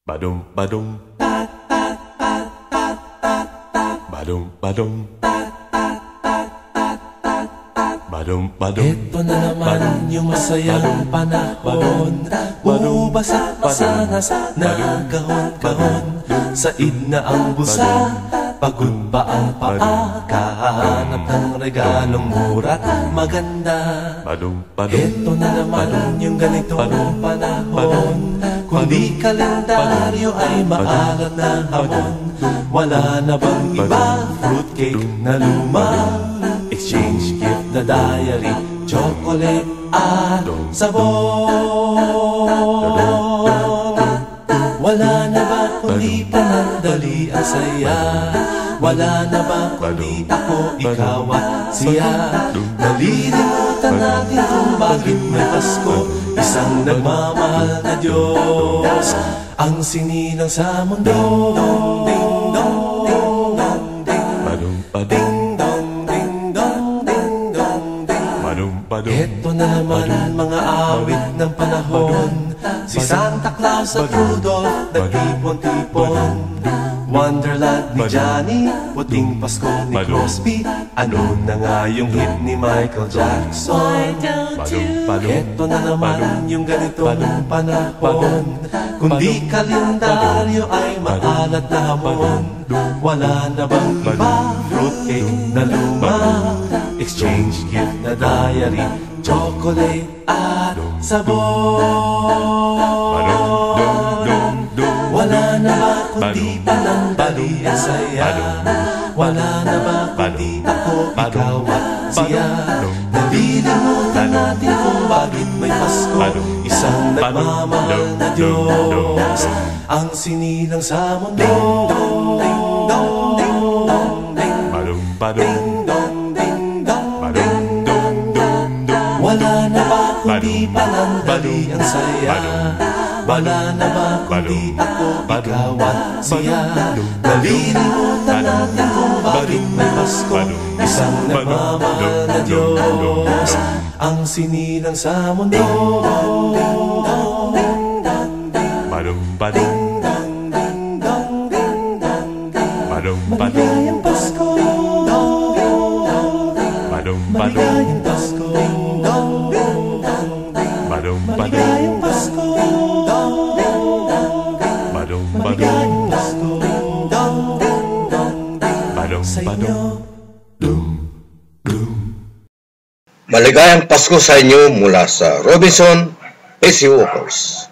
Badum badum badum badum badum badum. Ito na naman yung masayang panahon. Bumabasa na kahon-kahon. Said na ang busa, pagod pa ang paa. Kahanap ng regalong mura at maganda. Badum badum. Ito na naman yung ganitong panahon. Kung di kalendaryo ay maalat na hamon. Wala na bang iba? Fruitcake na luma, exchange gift na diary, chocolate at sabon. Wala na ba kundi panandali ang saya? Wala na ba kundi ako, ikaw at siya? Nalilimutan natin kung bakit may Pasko, isang nagmamahal na Diyos ang sinilang sa mundo. Ding dong, ding dong, ding Badum badum. ding dong, ding dong, ding dong, ding. Badum badum. Ito na naman mga awit ng panahon. Si Santa Claus at Rudolph nagtipon-tipon. Wonderland ni Johnny, Puting Pasko ni Crosby. Ano na nga yung hit ni Michael Jackson? Badum badum. Ito na naman yung ganitong panahon. Kung di kalendaryo ay maalat na hamon. Wala na bang iba? Fruitcake na luma, exchange gift na diary, chocolate at sabon. Wala na ba kundi panandali ang saya? Wala na ba kundi ako, ikaw at siya? Nalilimutan natin kung bakit may Pasko, isang nagmamahal na Diyos ang sinilang sa mundo. Ding dong, ding dong, ding Badum badum. ding dong, ding dong, Badum dum dum dum. wala na ba kundi panandali ang saya? Wala na ba kundi ako, ikaw at siya? Nalilimutan natin kung bakit may Pasko, isang nagmamahal na Diyos ang sinilang sa mundo. Badum badum. Badum badum. Maligayang Pasko, Badum badum. maligayang Pasko, Badum badum. maligayang Pasko, Badum badum. maligayang Pasko Badum sa badum. inyo. Dum dum. Maligayang Pasko sa inyo mula sa Robinson AC Walkers.